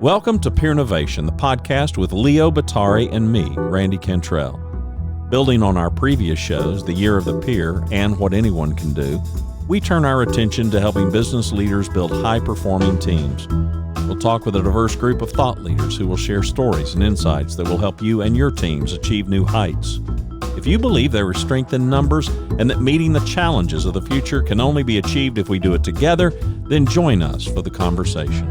Welcome to Peernovation, the podcast with Leo Batari and me, Randy Cantrell. Building on our previous shows, The Year of the Peer and What Anyone Can Do, we turn our attention to helping business leaders build high-performing teams. We'll talk with a diverse group of thought leaders who will share stories and insights that will help you and your teams achieve new heights. If you believe there is strength in numbers and that meeting the challenges of the future can only be achieved if we do it together, then join us for the conversation.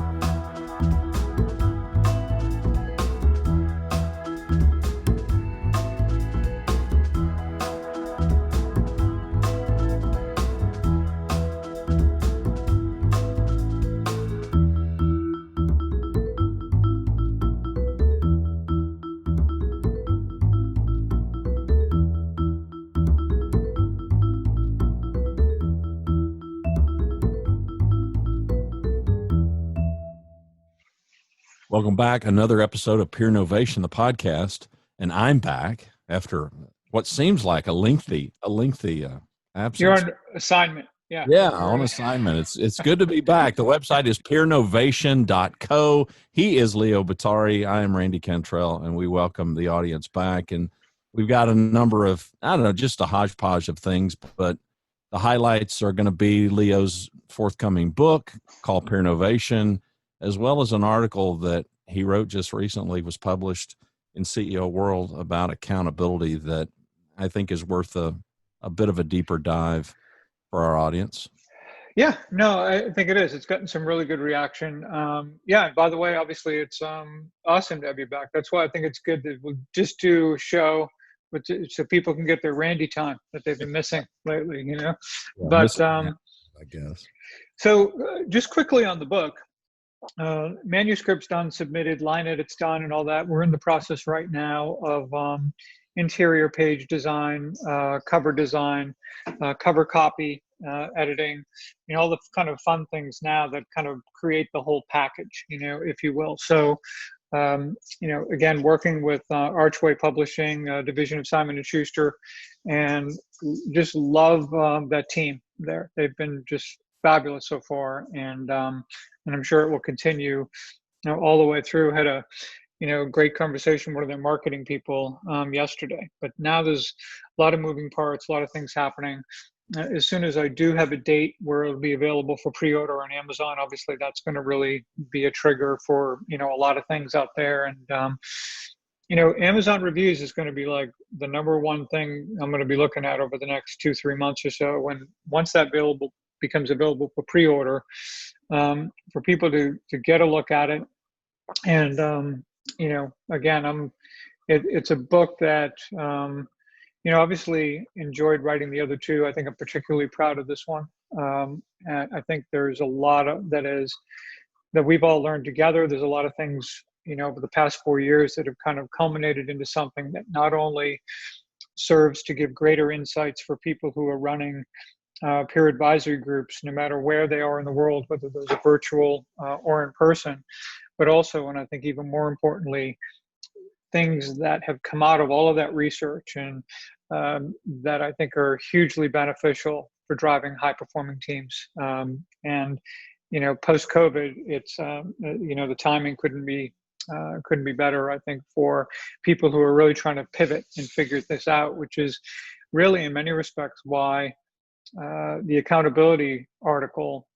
Welcome back. Another episode of Peernovation, the podcast, and I'm back after what seems like a lengthy absence. You're on assignment. Yeah, on assignment. It's good to be back. The website is peernovation.co. He is Leo Batari. I am Randy Cantrell, and we welcome the audience back. And we've got a number of, just a hodgepodge of things, but the highlights are going to be Leo's forthcoming book called Peernovation, as well as an article that he wrote just recently, was published in CEO World about accountability that I think is worth a bit of a deeper dive for our audience. Yeah, no, I think it is. It's gotten some really good reaction. And by the way, obviously it's awesome to have you back. That's why I think it's good that we'll just do a show so people can get their Randy time that they've been missing lately, Yeah, but I guess. So just quickly on the book, manuscript's done, submitted, line edit's done, and all that. We're in the process right now of interior page design, cover design, cover copy, editing, all the kind of fun things now that kind of create the whole package, if you will. So, again, working with Archway Publishing, division of Simon & Schuster, and just love that team there. They've been just fabulous so far, and I'm sure it will continue, all the way through. Had a, great conversation with one of their marketing people yesterday. But now there's a lot of moving parts, a lot of things happening. As soon as I do have a date where it'll be available for pre-order on Amazon, obviously that's going to really be a trigger for, a lot of things out there. And, Amazon reviews is going to be like the number one thing I'm going to be looking at over the next 2-3 months or so. Once that becomes available for pre-order, for people to get a look at it. And, again, it's a book that, obviously enjoyed writing the other two. I think I'm particularly proud of this one. And I think there's a lot that we've all learned together. There's a lot of things, over the past 4 years that have kind of culminated into something that not only serves to give greater insights for people who are running peer advisory groups, no matter where they are in the world, whether those are virtual or in person, but also, and I think even more importantly, things that have come out of all of that research and that I think are hugely beneficial for driving high-performing teams. And post-COVID, it's the timing couldn't be better, I think, for people who are really trying to pivot and figure this out, which is really, in many respects, why the accountability article,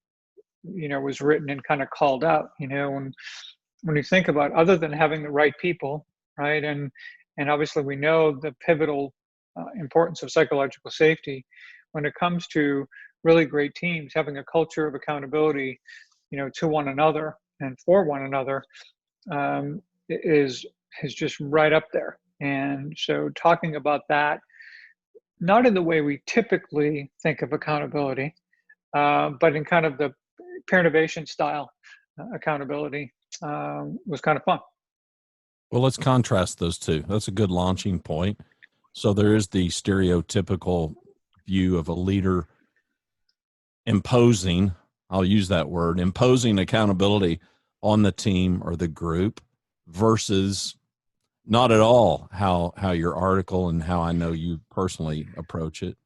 was written and kind of called out, when you think about, other than having the right people, right? And obviously we know the pivotal importance of psychological safety when it comes to really great teams, having a culture of accountability, to one another and for one another, is just right up there. And so talking about that, not in the way we typically think of accountability, but in kind of the Peernovation-Style accountability, was kind of fun. Well, let's contrast those two. That's a good launching point. So there is the stereotypical view of a leader imposing, I'll use that word, imposing accountability on the team or the group, versus not at all how your article and how I know you personally approach it.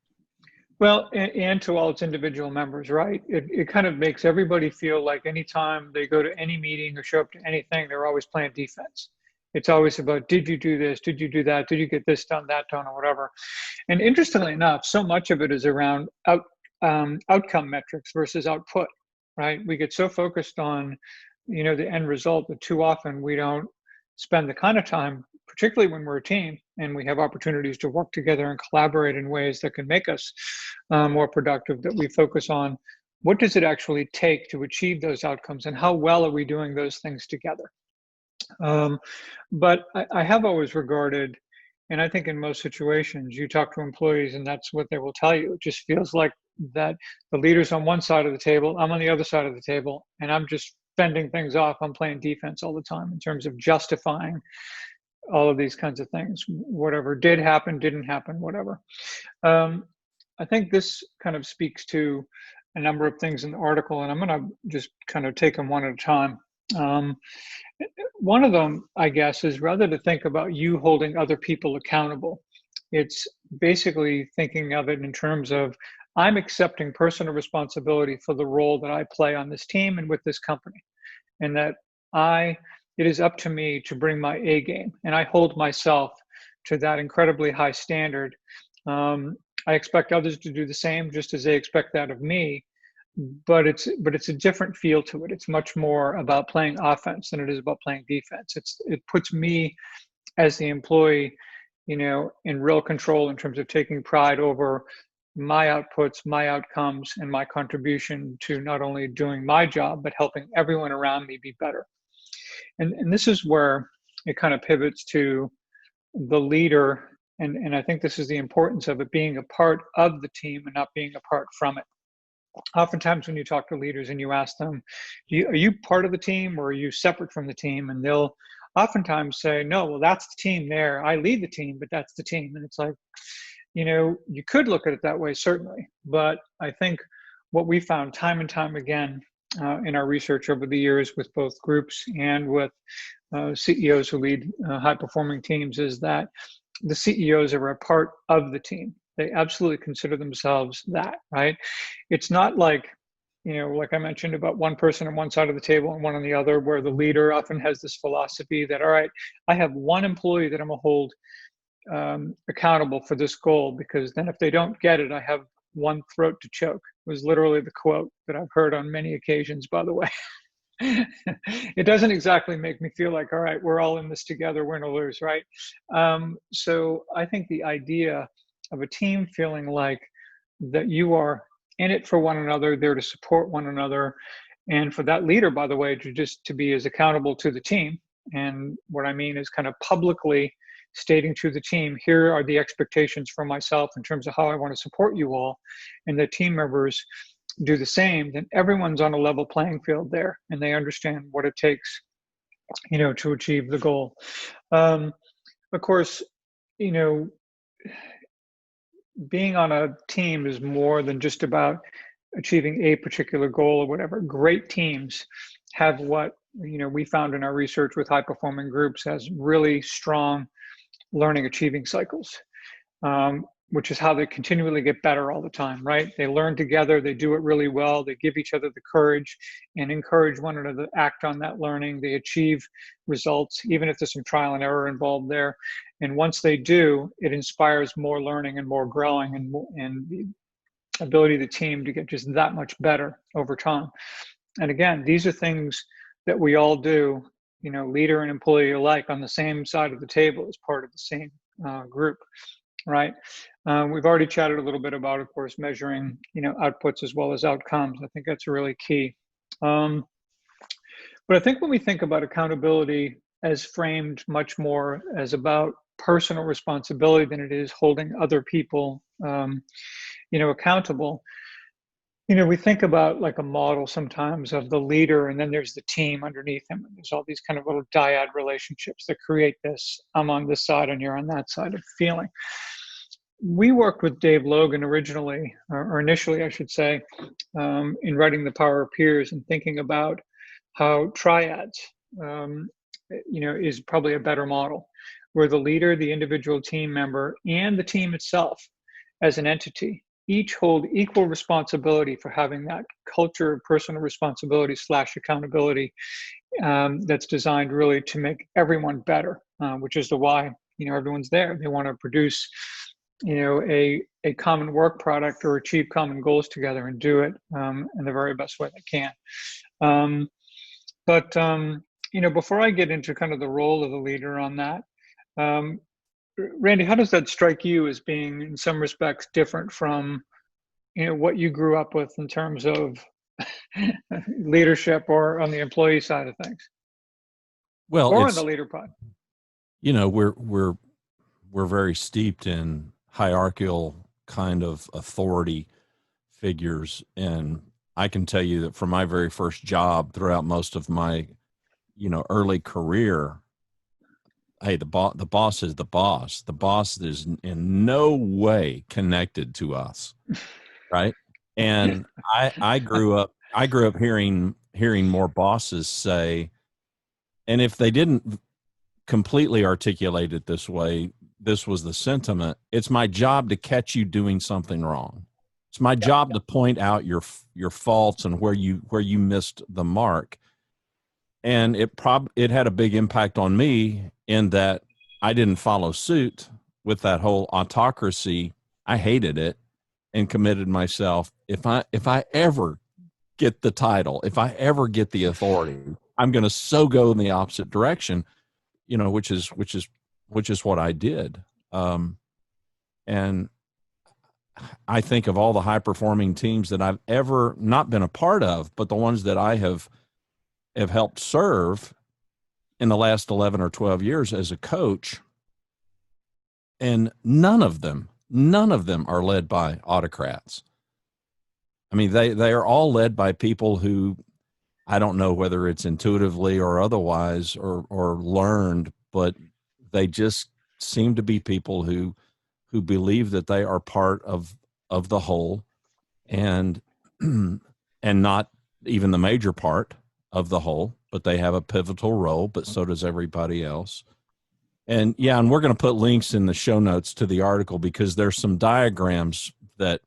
Well, and to all its individual members, right? It kind of makes everybody feel like anytime they go to any meeting or show up to anything, they're always playing defense. It's always about, did you do this? Did you do that? Did you get this done, that done, or whatever? And interestingly enough, so much of it is around outcome metrics versus output, right? We get so focused on, the end result that too often we don't spend the kind of time, particularly when we're a team and we have opportunities to work together and collaborate in ways that can make us more productive, that we focus on what does it actually take to achieve those outcomes and how well are we doing those things together. But I have always regarded, and I think in most situations, you talk to employees and that's what they will tell you. It just feels like that the leader's on one side of the table, I'm on the other side of the table, and I'm just fending things off. I'm playing defense all the time in terms of justifying all of these kinds of things. Whatever did happen, didn't happen, whatever. I think this kind of speaks to a number of things in the article, and I'm going to just kind of take them one at a time. One of them, I guess, is rather to think about you holding other people accountable. It's basically thinking of it in terms of I'm accepting personal responsibility for the role that I play on this team and with this company, and that it is up to me to bring my A game, and I hold myself to that incredibly high standard. I expect others to do the same, just as they expect that of me. But it's a different feel to it. It's much more about playing offense than it is about playing defense. It puts me as the employee, in real control in terms of taking pride over my outputs, my outcomes, and my contribution to not only doing my job, but helping everyone around me be better. And this is where it kind of pivots to the leader. And I think this is the importance of it being a part of the team and not being apart from it. Oftentimes when you talk to leaders and you ask them, are you part of the team or are you separate from the team? And they'll oftentimes say, no, well, that's the team there. I lead the team, but that's the team. And it's like, you could look at it that way, certainly. But I think what we found time and time again in our research over the years with both groups and with CEOs who lead high-performing teams is that the CEOs are a part of the team. They absolutely consider themselves that, right? It's not like, like I mentioned about one person on one side of the table and one on the other, where the leader often has this philosophy that, all right, I have one employee that I'm going to hold accountable for this goal, because then if they don't get it, I have one throat to choke, was literally the quote that I've heard on many occasions, by the way. It doesn't exactly make me feel like, all right, we're all in this together, win or lose, right? So I think the idea of a team feeling like that you are in it for one another, there to support one another, and for that leader, by the way, to be as accountable to the team. And what I mean is kind of publicly stating to the team, here are the expectations for myself in terms of how I want to support you all, and the team members do the same, then everyone's on a level playing field there, and they understand what it takes, to achieve the goal. Of course, being on a team is more than just about achieving a particular goal or whatever. Great teams have what, we found in our research with high performing groups as really strong learning achieving cycles, which is how they continually get better all the time, right? They learn together, they do it really well, they give each other the courage and encourage one another to act on that learning. They achieve results, even if there's some trial and error involved there. And once they do, it inspires more learning and more growing, and the ability of the team to get just that much better over time. And again, these are things that we all do, leader and employee alike, on the same side of the table as part of the same group, right? We've already chatted a little bit about, of course, measuring, outputs as well as outcomes. I think that's really key. But I think when we think about accountability as framed much more as about personal responsibility than it is holding other people, accountable, we think about like a model sometimes of the leader, and then there's the team underneath him. And there's all these kind of little dyad relationships that create this, I'm on this side and you're on that side of feeling. We worked with Dave Logan originally, or initially, I should say, in writing The Power of Peers and thinking about how triads, is probably a better model, where the leader, the individual team member, and the team itself as an entity each hold equal responsibility for having that culture of personal responsibility / accountability that's designed really to make everyone better, which is the why, everyone's there. They want to produce, a common work product or achieve common goals together and do it in the very best way they can. But before I get into kind of the role of the leader on that, Randy, how does that strike you as being, in some respects, different from, what you grew up with in terms of leadership, or on the employee side of things, Well, or on the leader pod? we're very steeped in hierarchical kind of authority figures, and I can tell you that from my very first job throughout most of my early career, hey, the boss is the boss. The boss is in no way connected to us, right? And I grew up hearing more bosses say, and if they didn't completely articulate it this way, this was the sentiment: it's my job to catch you doing something wrong. It's my job to point out your faults and where you missed the mark. And it had a big impact on me in that I didn't follow suit with that whole autocracy. I hated it and committed myself. If I ever get the title, if I ever get the authority, I'm going to so go in the opposite direction, which is what I did. And I think of all the high performing teams that I've ever not been a part of, but the ones that I have helped serve in the last 11 or 12 years as a coach. And none of them are led by autocrats. I mean, they are all led by people who, I don't know whether it's intuitively or otherwise or learned, but they just seem to be people who believe that they are part of the whole, and and not even the major part of the whole, but they have a pivotal role, but so does everybody else. And and we're going to put links in the show notes to the article, because there's some diagrams that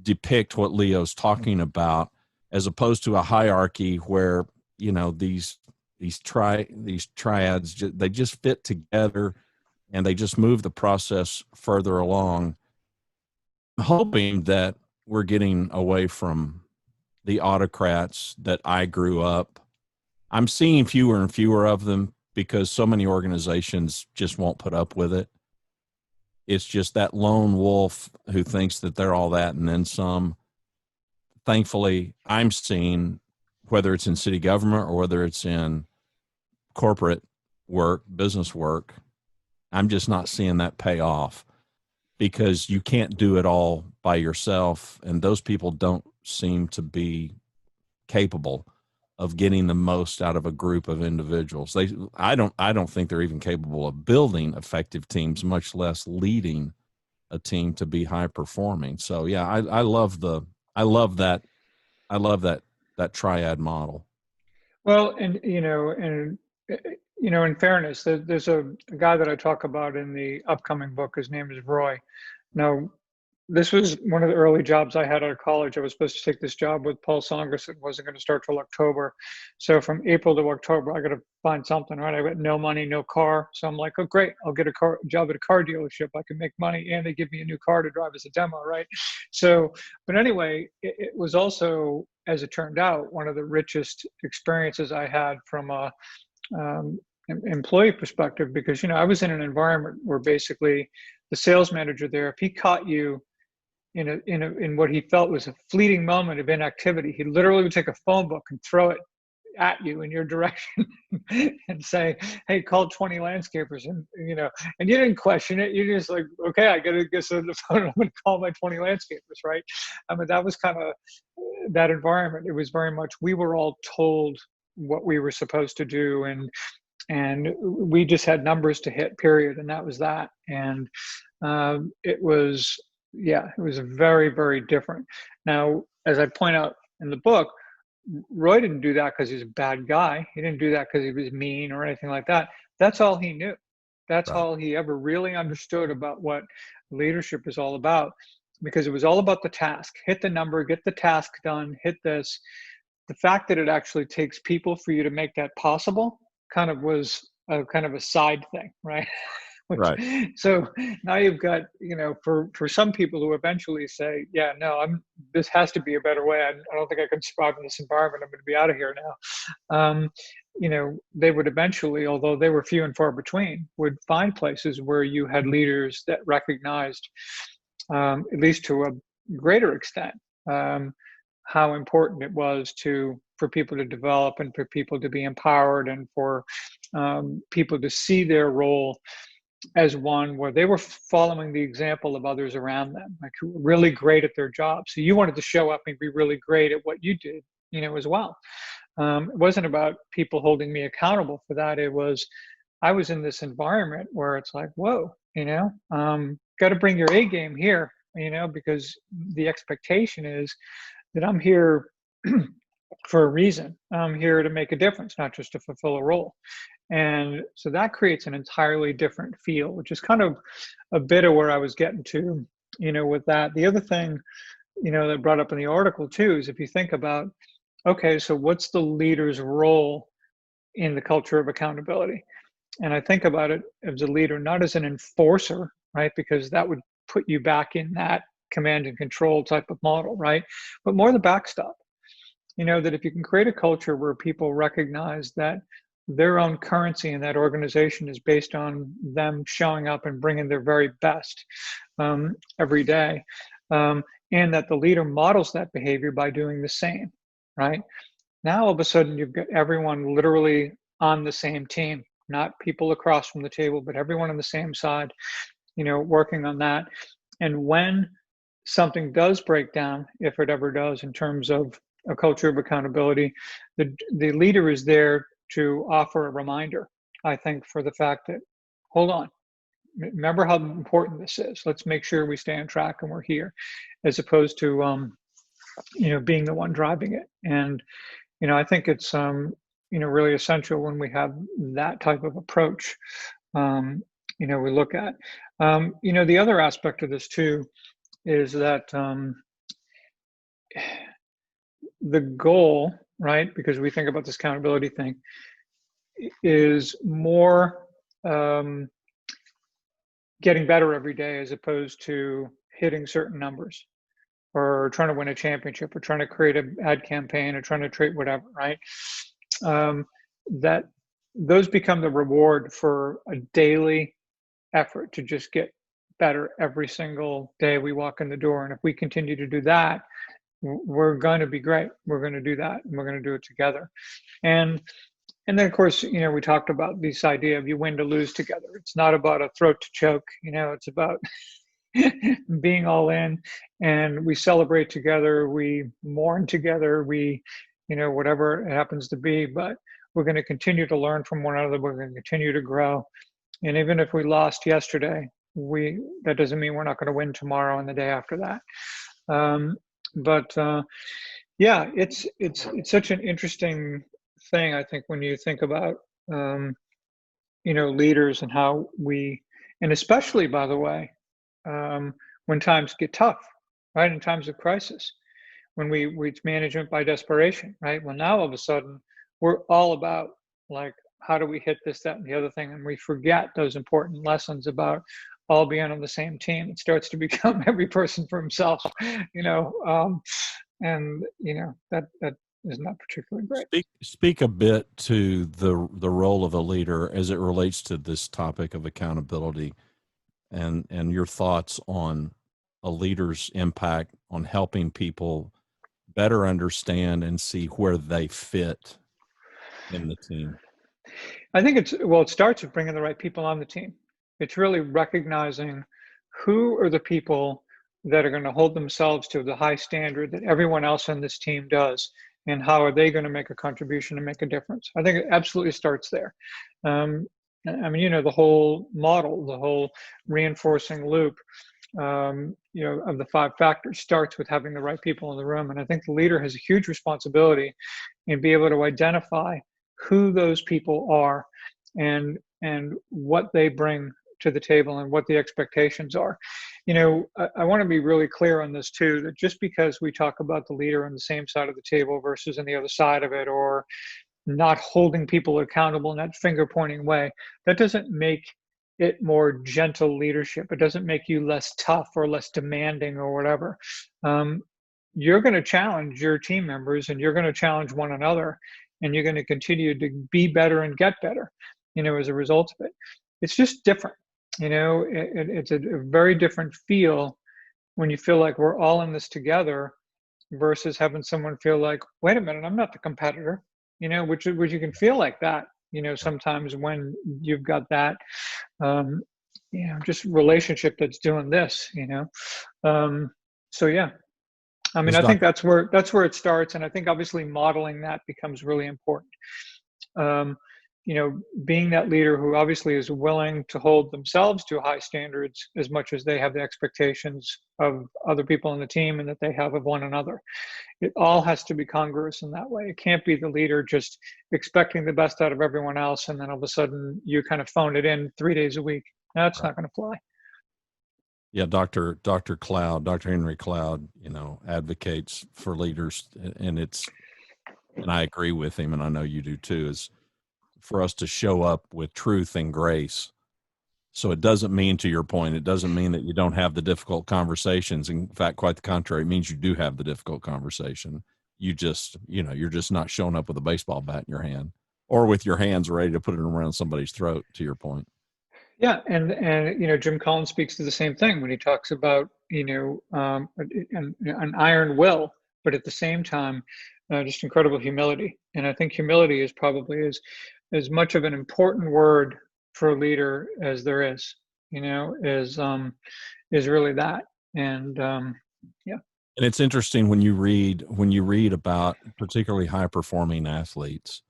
depict what Leo's talking about, as opposed to a hierarchy where, these triads, they just fit together and they just move the process further along. I'm hoping that we're getting away from the autocrats that I grew up. I'm seeing fewer and fewer of them because so many organizations just won't put up with it. It's just that lone wolf who thinks that they're all that and then some. Thankfully, I'm seeing, whether it's in city government or whether it's in corporate work, business work, I'm just not seeing that pay off, because you can't do it all by yourself. And those people don't seem to be capable of getting the most out of a group of individuals. I don't think they're even capable of building effective teams, much less leading a team to be high performing. So yeah, I love that triad model. Well, and in fairness, there's a guy that I talk about in the upcoming book. His name is Roy. Now, this was one of the early jobs I had out of college. I was supposed to take this job with Paul Songerson. It wasn't going to start till October. So from April to October, I got to find something, right? I got no money, no car. So I'm like, oh, great. I'll get a job at a car dealership. I can make money, and they give me a new car to drive as a demo, right? So, but anyway, it was also, as it turned out, one of the richest experiences I had from a employee perspective, because, I was in an environment where basically the sales manager there, if he caught you in what he felt was a fleeting moment of inactivity, he literally would take a phone book and throw it at you in your direction and say, hey, call 20 landscapers. And and you didn't question it. You're just like, okay, I gotta get on the phone, I'm gonna call my 20 landscapers, right? I mean, that was kind of that environment. It was very much, we were all told what we were supposed to do, and we just had numbers to hit, period. And that was that. And it was very, very different. Now, as I point out in the book, Roy didn't do that because he was a bad guy. He didn't do that because he was mean or anything like that. That's all he knew. That's all he ever really understood about what leadership is all about. because it was all about the task. Hit the number, get the task done, hit this. The fact that it actually takes people for you to make that possible kind of was a kind of a side thing, right? Which, Right. so now you've got, for some people who eventually say, yeah, no, this has to be a better way. I don't think I can survive in this environment. I'm going to be out of here now. They would eventually, although they were few and far between, would find places where you had leaders that recognized, at least to a greater extent, how important it was for people to develop and for people to be empowered and for people to see their role as one where they were following the example of others around them, like who were really great at their job. So you wanted to show up and be really great at what you did, as well. It wasn't about people holding me accountable for that. It was, I was in this environment where it's like, whoa, got to bring your A game here, because the expectation is that I'm here for a reason. I'm here to make a difference, not just to fulfill a role. And so that creates an entirely different feel, which is kind of a bit of where I was getting to, with that. The other thing, that brought up in the article too, is if you think about, okay, so what's the leader's role in the culture of accountability? And I think about it as a leader, not as an enforcer, right? Because that would put you back in that command and control type of model, right? But more the backstop. That if you can create a culture where people recognize that their own currency in that organization is based on them showing up and bringing their very best every day, and that the leader models that behavior by doing the same, right? Now, all of a sudden, you've got everyone literally on the same team, not people across from the table, but everyone on the same side, working on that. And when something does break down, if it ever does, in terms of a culture of accountability, the leader is there to offer a reminder, I think, for the fact that, hold on, remember how important this is. Let's make sure we stay on track and we're here, as opposed to, being the one driving it. And, I think it's, really essential when we have that type of approach, we look at. The other aspect of this too is that the goal, right, because we think about this accountability thing, is more getting better every day as opposed to hitting certain numbers or trying to win a championship or trying to create an ad campaign or trying to create whatever, right? That those become the reward for a daily effort to just get better every single day we walk in the door. And if we continue to do that, we're going to be great. We're going to do that, and we're going to do it together. And then, of course, we talked about this idea of you win to lose together. It's not about a throat to choke. It's about being all in, and we celebrate together. We mourn together. We, whatever it happens to be. But we're going to continue to learn from one another. We're going to continue to grow. And even if we lost yesterday, that doesn't mean we're not going to win tomorrow and the day after that. Yeah, it's such an interesting thing, I think, when you think about leaders and how and especially, by the way, when times get tough, right, in times of crisis, when we reach management by desperation, right? Well, now all of a sudden we're all about, like, how do we hit this, that, and the other thing, and we forget those important lessons about all being on the same team. It starts to become every person for himself, and that is not particularly great. Speak a bit to the role of a leader as it relates to this topic of accountability, and your thoughts on a leader's impact on helping people better understand and see where they fit in the team. I think it starts with bringing the right people on the team. It's really recognizing who are the people that are going to hold themselves to the high standard that everyone else on this team does, and how are they going to make a contribution and make a difference. I think it absolutely starts there. The whole model, the whole reinforcing loop, of the 5 factors starts with having the right people in the room. And I think the leader has a huge responsibility in being able to identify who those people are and what they bring to the table and what the expectations are. I want to be really clear on this too, that just because we talk about the leader on the same side of the table versus on the other side of it, or not holding people accountable in that finger pointing way, that doesn't make it more gentle leadership. It doesn't make you less tough or less demanding or whatever. You're going to challenge your team members, and you're going to challenge one another, and you're going to continue to be better and get better, as a result of it. It's just different. It's a very different feel when you feel like we're all in this together versus having someone feel like, wait a minute, I'm not the competitor, which you can feel like that, sometimes when you've got that, just relationship that's doing this, so yeah. I mean, I think that's where it starts, and I think obviously modeling that becomes really important. Being that leader who obviously is willing to hold themselves to high standards as much as they have the expectations of other people on the team and that they have of one another. It all has to be congruous in that way. It can't be the leader just expecting the best out of everyone else, and then all of a sudden you kind of phone it in 3 days a week. That's not going to fly. Yeah, Dr. Henry Cloud, advocates for leaders, and I agree with him, and I know you do too, is for us to show up with truth and grace. So it doesn't mean, to your point, it doesn't mean that you don't have the difficult conversations. In fact, quite the contrary, it means you do have the difficult conversation. You just, you're just not showing up with a baseball bat in your hand or with your hands ready to put it around somebody's throat, to your point. Yeah, and Jim Collins speaks to the same thing when he talks about an iron will, but at the same time, just incredible humility. And I think humility is probably as much of an important word for a leader as there is. Is really that. And yeah. And it's interesting when you read about particularly high performing athletes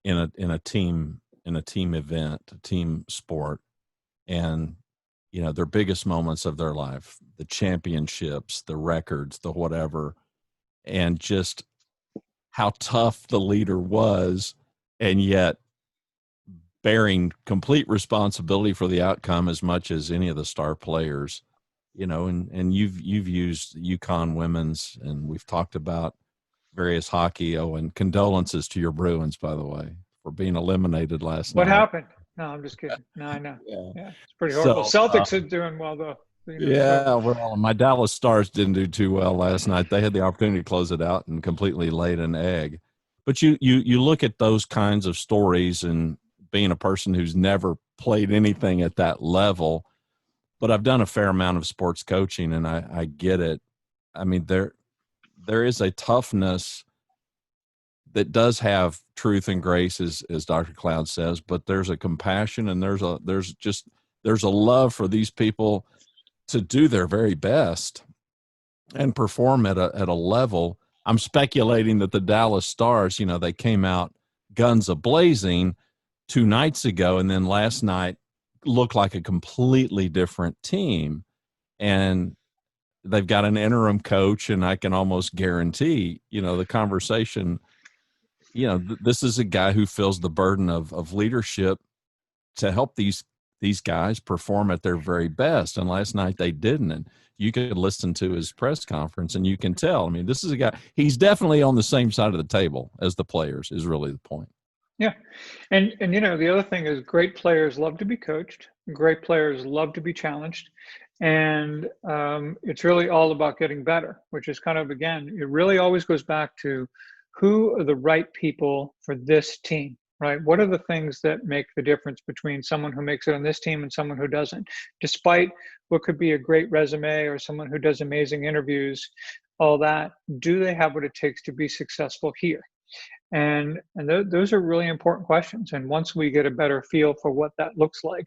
in a team event, a team sport, and their biggest moments of their life, the championships, the records, the whatever, and just how tough the leader was, and yet bearing complete responsibility for the outcome as much as any of the star players. And you've used UConn women's, and we've talked about various hockey. And condolences to your Bruins, by the way, for being eliminated last night. What happened? No, I'm just kidding. No, I know. Yeah, it's pretty horrible. Celtics are doing well, though. Yeah, well, my Dallas Stars didn't do too well last night. They had the opportunity to close it out and completely laid an egg. But you look at those kinds of stories, and being a person who's never played anything at that level, but I've done a fair amount of sports coaching, and I get it. I mean, there is a toughness that does have truth and grace, as Dr. Cloud says, but there's a compassion, and there's a love for these people to do their very best and perform at a level. I'm speculating that the Dallas Stars, they came out guns a-blazing 2 nights ago, and then last night looked like a completely different team. And they've got an interim coach, and I can almost guarantee, the conversation, this is a guy who feels the burden of leadership to help these guys perform at their very best. And last night they didn't. And you could listen to his press conference, and you can tell, I mean, this is a guy, he's definitely on the same side of the table as the players, is really the point. Yeah. And the other thing is, great players love to be coached. Great players love to be challenged. And it's really all about getting better, which is kind of, again, it really always goes back to who are the right people for this team, right? What are the things that make the difference between someone who makes it on this team and someone who doesn't? Despite what could be a great resume or someone who does amazing interviews, all that, do they have what it takes to be successful here? And those are really important questions. And once we get a better feel for what that looks like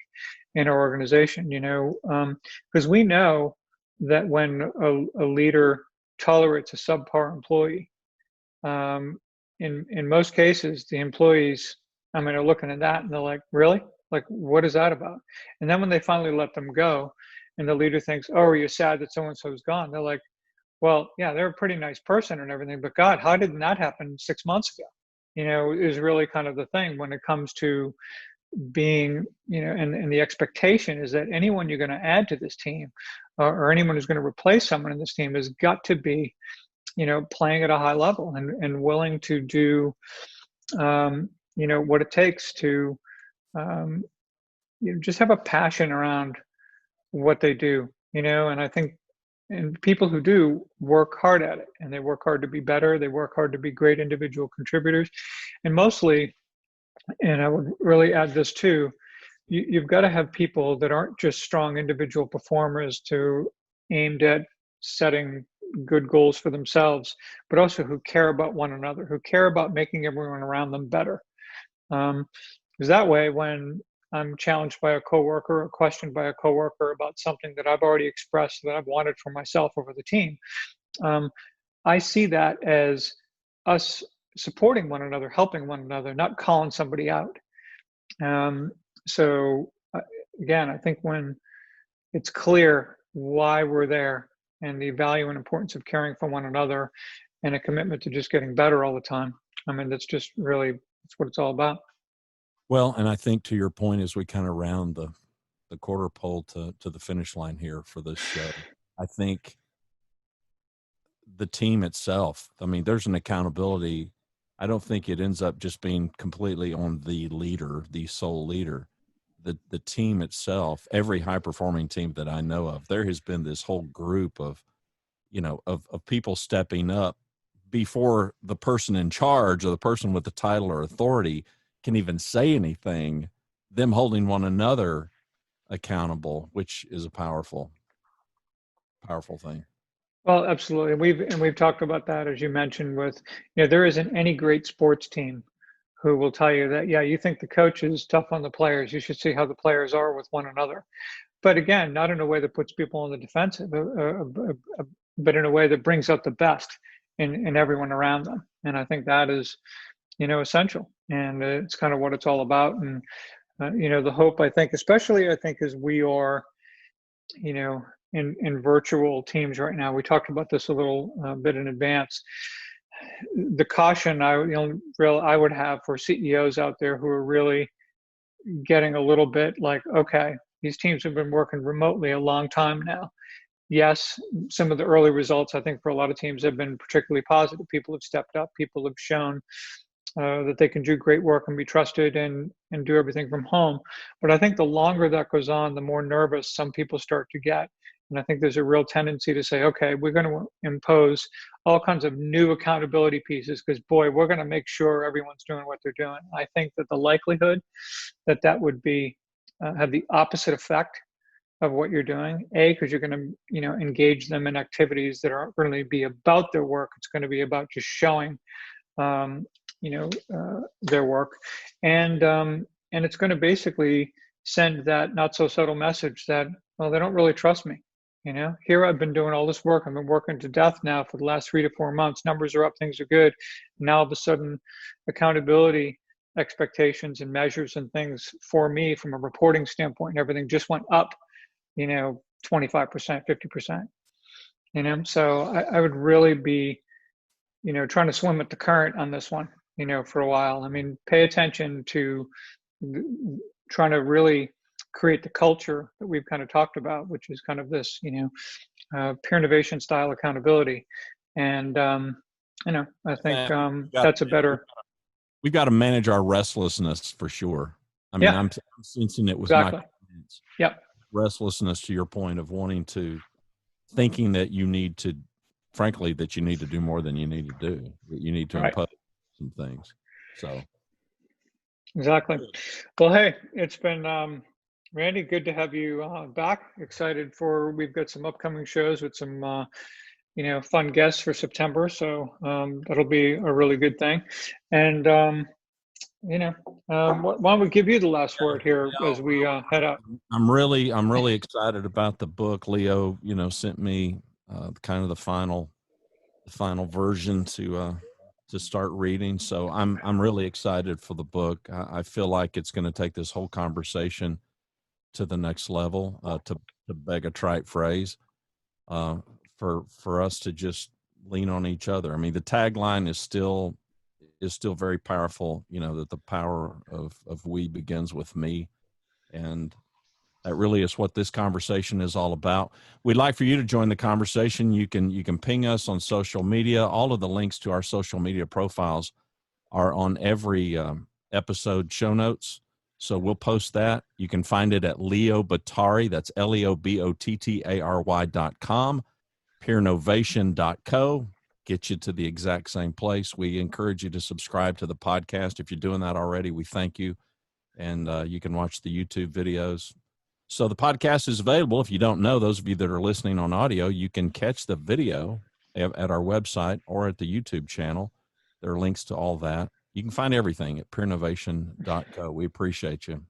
in our organization, because we know that when a leader tolerates a subpar employee, in most cases, the employees, are looking at that and they're like, really? Like, what is that about? And then when they finally let them go, and the leader thinks, oh, are you sad that so-and-so's gone? They're like, well, yeah, they're a pretty nice person and everything, but God, how did that happen 6 months ago? Is really kind of the thing when it comes to being, and the expectation is that anyone you're going to add to this team, or anyone who's going to replace someone in this team, has got to be, playing at a high level and willing to do, what it takes to, um, just have a passion around what they do, and I think, and people who do work hard at it, and they work hard to be better, they work hard to be great individual contributors, and mostly, and I would really add this too, you've got to have people that aren't just strong individual performers to aimed at setting good goals for themselves, but also who care about one another, who care about making everyone around them better. Because that way, when I'm challenged by a coworker or questioned by a coworker about something that I've already expressed that I've wanted for myself or for the team, I see that as us supporting one another, helping one another, not calling somebody out. So again, I think when it's clear why we're there and the value and importance of caring for one another and a commitment to just getting better all the time, I mean, that's just really, that's what it's all about. Well, and I think to your point, as we kind of round the quarter pole to the finish line here for this show, I think the team itself, I mean, there's an accountability. I don't think it ends up just being completely on the leader, the sole leader. The team itself, every high performing team that I know of, there has been this whole group of, of people stepping up before the person in charge or the person with the title or authority can even say anything, them holding one another accountable, which is a powerful thing. Well, absolutely. We've talked about that, as you mentioned, with, there isn't any great sports team who will tell you that, yeah, you think the coach is tough on the players, you should see how the players are with one another. But again, not in a way that puts people on the defensive, but in a way that brings out the best in everyone around them. And I think that is, essential. And it's kind of what it's all about. And, the hope, I think, especially, I think, as we are, in virtual teams right now, we talked about this a little bit in advance. The caution I would have for CEOs out there who are really getting a little bit like, okay, these teams have been working remotely a long time now. Yes, some of the early results, I think, for a lot of teams have been particularly positive. People have stepped up. People have shown that they can do great work and be trusted and do everything from home. But I think the longer that goes on, the more nervous some people start to get. And I think there's a real tendency to say, okay, we're going to impose all kinds of new accountability pieces because, boy, we're going to make sure everyone's doing what they're doing. I think that the likelihood that that would be have the opposite effect of what you're doing, because you're going to, engage them in activities that aren't going to be about their work. It's going to be about just showing their work, and it's going to basically send that not so subtle message that, well, they don't really trust me. Here I've been doing all this work. I've been working to death now for the last 3 to 4 months. Numbers are up, things are good. Now all of a sudden, accountability expectations and measures and things for me from a reporting standpoint and everything just went up, 25%, 50%. So I would really be, trying to swim with the current on this one, for a while. I mean, pay attention to trying to really create the culture that we've kind of talked about, which is kind of this, Peernovation style accountability. And, I think that's a better. We've got to manage our restlessness for sure. I mean, I'm sensing it with exactly. my clients. Yep. Restlessness, to your point of thinking that you need to, frankly, that you need to do more than you need to do. That you need to impose some things. So. Exactly. Well, hey, it's been, Randy, good to have you back. Excited we've got some upcoming shows with some, fun guests for September. So that'll be a really good thing. And, why don't we give you the last word here as we head out? I'm really excited about the book. Leo, sent me kind of the final version to start reading. So I'm really excited for the book. I feel like it's going to take this whole conversation to the next level, to beg a trite phrase, for us to just lean on each other. I mean, the tagline is still is still very powerful, that the power of we begins with me. And that really is what this conversation is all about. We'd like for you to join the conversation. You can ping us on social media. All of the links to our social media profiles are on every episode show notes. So we'll post that. You can find it at Leo Bottary. That's LeoBottary.com. Peernovation.co. Get you to the exact same place. We encourage you to subscribe to the podcast. If you're doing that already, we thank you. And you can watch the YouTube videos. So the podcast is available. If you don't know, those of you that are listening on audio, you can catch the video at our website or at the YouTube channel. There are links to all that. You can find everything at peernovation.co. We appreciate you.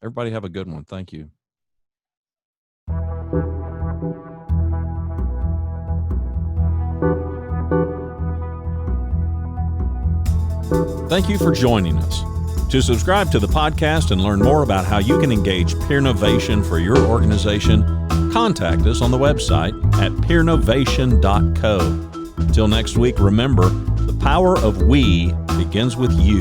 Everybody have a good one. Thank you. Thank you for joining us. To subscribe to the podcast and learn more about how you can engage Peernovation for your organization, contact us on the website at peernovation.co. Until next week, remember, the power of we begins with you.